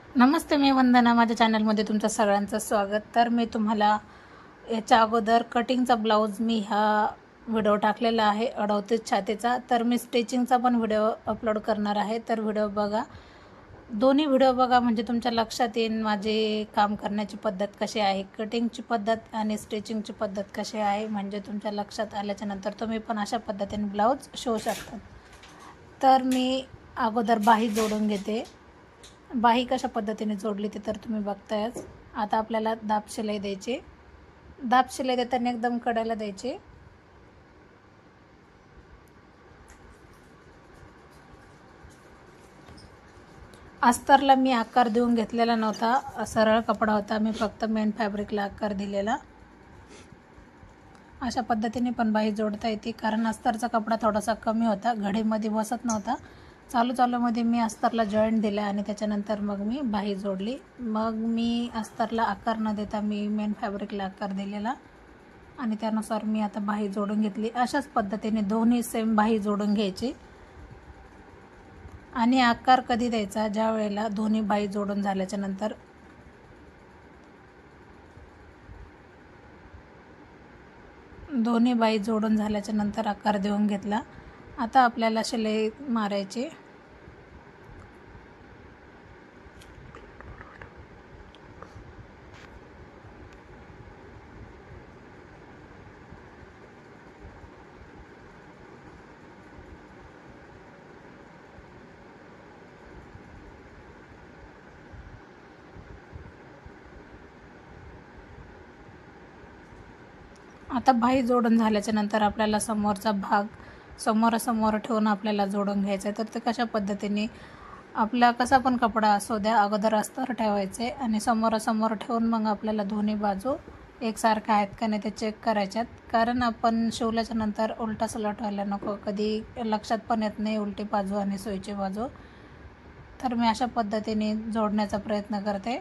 नमस्ते, मी वंदना. माझ्या चॅनलमध्ये तुमचं सगळ्यांचं स्वागत. तर मी तुम्हाला याच्या अगोदर कटिंगचा ब्लाऊज मी हा व्हिडिओ टाकलेला आहे, अडवतीस छातीचा. तर मी स्टिचिंगचा पण व्हिडिओ अपलोड करणार आहे. तर व्हिडिओ बघा, दोन्ही व्हिडिओ बघा, म्हणजे तुमच्या लक्षात येईल माझे काम करण्याची पद्धत कशी आहे, कटिंगची पद्धत आणि स्टिचिंगची पद्धत कशी आहे. म्हणजे तुमच्या लक्षात आल्याच्यानंतर तुम्ही पण अशा पद्धतीने ब्लाऊज शिवू शकता. तर मी अगोदर बाही जोडून घेते. बाही कशा पद्धतीने जोडली ते तर तुम्ही बघतायच. आता आपल्याला दाब शिलाई द्यायची. दाब शिलाई देताना एकदम कडेला द्यायची. अस्तरला मी आकार देऊन घेतलेला नव्हता, सरळ कपडा होता. मी फक्त मेन फॅब्रिकला आकार दिलेला. अशा पद्धतीने पण बाही जोडता येते, कारण अस्तरचा कपडा थोडासा कमी होता, घडीमध्ये बसत नव्हता. चालूमध्ये मी अस्तरला जॉईंट दिला आणि त्याच्यानंतर मग मी बाही जोडली. मग मी अस्तरला आकार न देता मी मेन फॅब्रिकला आकार दिलेला आणि त्यानुसार मी आता बाही जोडून घेतली. अशाच पद्धतीने दोन्ही सेम बाही जोडून घ्यायची. आणि आकार कधी द्यायचा, ज्या वेळेला दोन्ही बाही जोडून झाल्याच्या नंतर. दोन्ही बाही जोडून झाल्याच्या नंतर आकार देऊन घेतला. आता आपल्याला शिलाई मारायची. आता बाही जोडून झाल्याच्या नंतर आपल्याला समोरचा भाग समोरासमोर ठेवून आपल्याला जोडून घ्यायचा आहे. तर ते कशा पद्धतीने, आपला कसा पण कपडा असू द्या, अगोदर अस्तर ठेवायचे आणि समोरासमोर ठेवून मग आपल्याला दोन्ही बाजू एकसारख्या आहेत का नाही ते चेक करायच्यात. कारण आपण शिवल्याच्या नंतर उलटा सलट व्हायला नको, कधी लक्षात पण येत नाही उलटी बाजू आणि सुईची बाजू. तर मी अशा पद्धतीने जोडण्याचा प्रयत्न करते.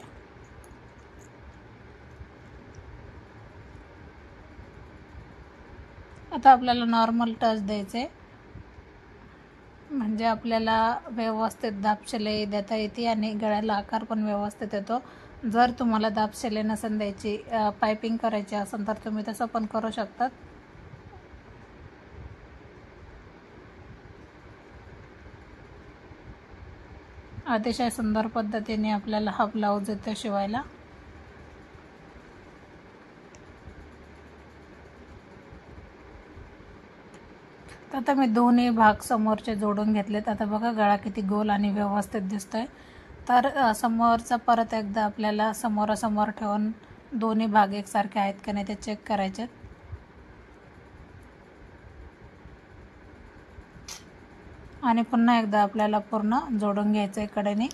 आता आपल्याला नॉर्मल टच द्यायचे, म्हणजे आपल्याला व्यवस्थित दाब शिलाई देता येते आणि गळ्याला आकार पण व्यवस्थित येतो. जर तुम्हाला दाब शिलाई नसेल द्यायची, पायपिंग करायची असेल तर तुम्ही तसं पण करू शकतात. अतिशय सुंदर पद्धतीने आपल्याला हा ब्लाऊज येतो शिवायला. आता मी दोन्ही भाग समोरचे जोडून घेतलेत. आता बघा गळा किती गोल आणि व्यवस्थित दिसतोय. तर समोरचा परत एकदा आपल्याला समोरासमोर ठेवून दोन्ही भाग एकसारखे आहेत का नाही ते चेक करायचे. आणि पुन्हा एकदा आपल्याला पूर्ण जोडून घ्यायचं आहे.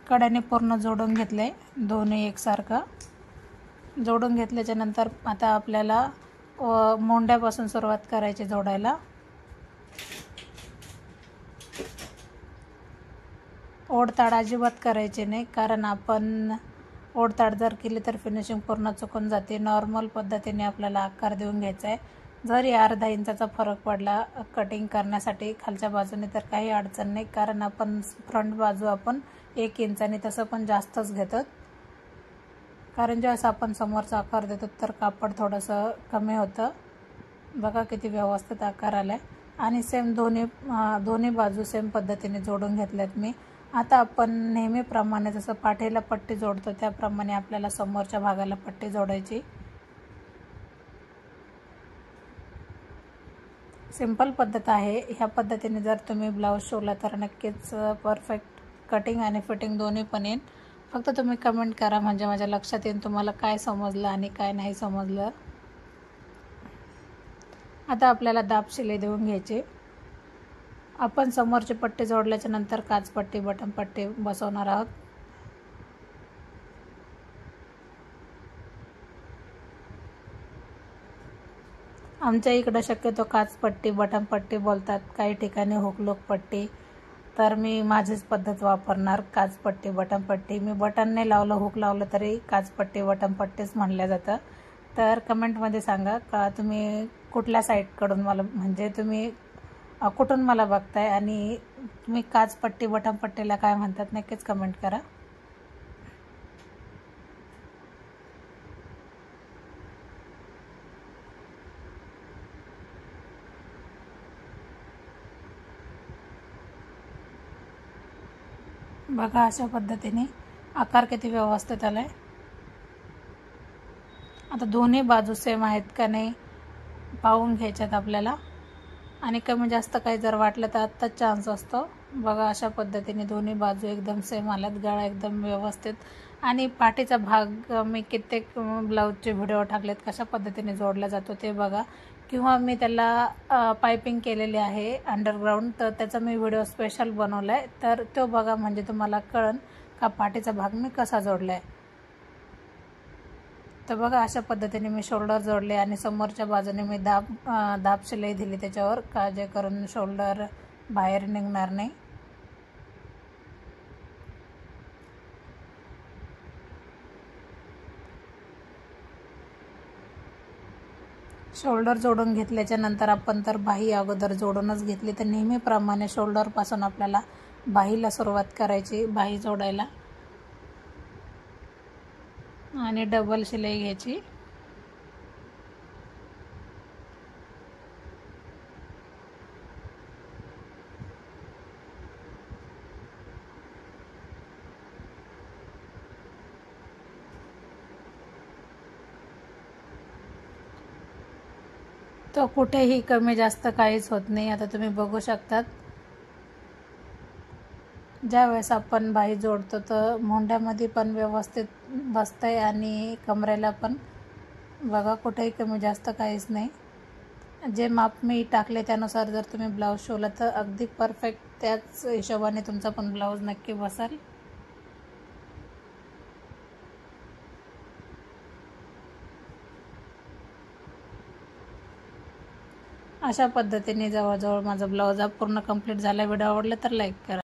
कडेने पूर्ण जोडून घेतले, दोन्ही एकसारखं जोडून घेतल्याच्या नंतर आता आपल्याला मोंड्यापासून सुरुवात करायची जोडायला. ओढताड अजिबात करायचे नाही, कारण आपण ओढताड जर केली तर फिनिशिंग पूर्ण चुकून जाते. नॉर्मल पद्धतीने आपल्याला आकार देऊन घ्यायचा आहे. जरी अर्धा इंचाचा फरक पडला कटिंग करण्यासाठी खालच्या बाजूने तर काही अडचण नाही, कारण आपण फ्रंट बाजू आपण 1 इंचाने तसं पण जास्तच घेतो. कारण ज्यावेळेस आपण समोरचा आकार देतो तर कापड थोडंसं कमी होतं. बघा किती व्यवस्थित आकार आला आहे. आणि सेम दोन्ही बाजू सेम पद्धतीने जोडून घेतल्यात मी. आता आपण नेहमीप्रमाणे जसं पाठीला पट्टी जोडतो त्याप्रमाणे आपल्याला समोरच्या भागाला पट्टी जोडायची. सिंपल पद्धत आहे. ह्या पद्धतीने जर तुम्ही ब्लाऊज शिवला तर नक्कीच परफेक्ट कटिंग आणि फिटिंग दोन्ही पण येईल. फक्त तुम्ही कमेंट करा, म्हणजे माझ्या लक्षात येईल तुम्हाला काय समजलं आणि काय नाही समजलं. आता आपल्याला दाब शिलाई देऊन घ्यायची. आपण समोरची पट्टी जोडल्याच्या नंतर काचपट्टी बटन पट्टी बसवणार आहोत. आमच्या इकडं शक्यतो काचपट्टी बटन पट्टी बोलतात, काही ठिकाणी हुकलूक पट्टी. तर मी माझीच पद्धत वापरणार, काचपट्टी बटन पट्टी. मी बटन नाही लावलं, हुक लावलं तरी काचपट्टी बटन पट्टीच म्हणलं जातं. तर कमेंटमध्ये सांगा का तुम्ही कुठल्या साईडकडून मला, म्हणजे तुम्ही कुठून मला बघताय आणि तुम्ही काचपट्टी बटनपट्टीला काय म्हणतात नक्कीच कमेंट करा. बघा अशा पद्धतीने आकार किती व्यवस्थित आलाय. आता दोन्ही बाजू सेम आहेत का नाही पाहून घ्यायच्यात आपल्याला, आणि कमी जास्त काही जर वाटलं तर आत्ताच चान्स असतो. बघा अशा पद्धतीने दोन्ही बाजू एकदम सेम आल्यात, गळा एकदम व्यवस्थित. आणि पाठीचा भाग मी कित्येक ब्लाऊजचे व्हिडिओ टाकलेत कशा पद्धतीने जोडला जातो ते बघा, किंवा मी त्याला पायपिंग केलेली आहे अंडरग्राऊंड, तर त्याचा मी व्हिडिओ स्पेशल बनवला आहे, तर तो बघा म्हणजे तुम्हाला कळन का पाठीचा भाग मी कसा जोडला आहे. तर बघा अशा पद्धतीने मी शोल्डर जोडले आणि समोरच्या बाजूने मी दाब शिलाई दिली त्याच्यावर, का जे करून शोल्डर बाहेर निघणार नाही. शोल्डर जोडून घेतल्याच्या नंतर आपण तर बाही अगोदर जोडूनच घेतली, तर नेहमीप्रमाणे शोल्डरपासून आपल्याला बाहीला सुरुवात करायची, बाही जोडायला, आणि डबल शिलाई घ्यायची. तो कुठेही कमी जास्त काहीच होत नाही. आता तुम्ही बघू शकतात ज्या वेळेस आपण बाही जोडतो तर मोंढ्यामध्ये पण व्यवस्थित बसतंय आणि कमरेला पण बघा कुठेही कमी जास्त काहीच नाही. जे माप मी टाकले त्यानुसार जर तुम्ही ब्लाऊज शिवला तर अगदी परफेक्ट त्याच हिशोबाने तुमचा पण ब्लाऊज नक्की बसेल. अशा पद्धतीने जवळजवळ माझा ब्लाऊज पूर्ण कंप्लीट झाला. व्हिडिओ आवडला तर लाईक करा.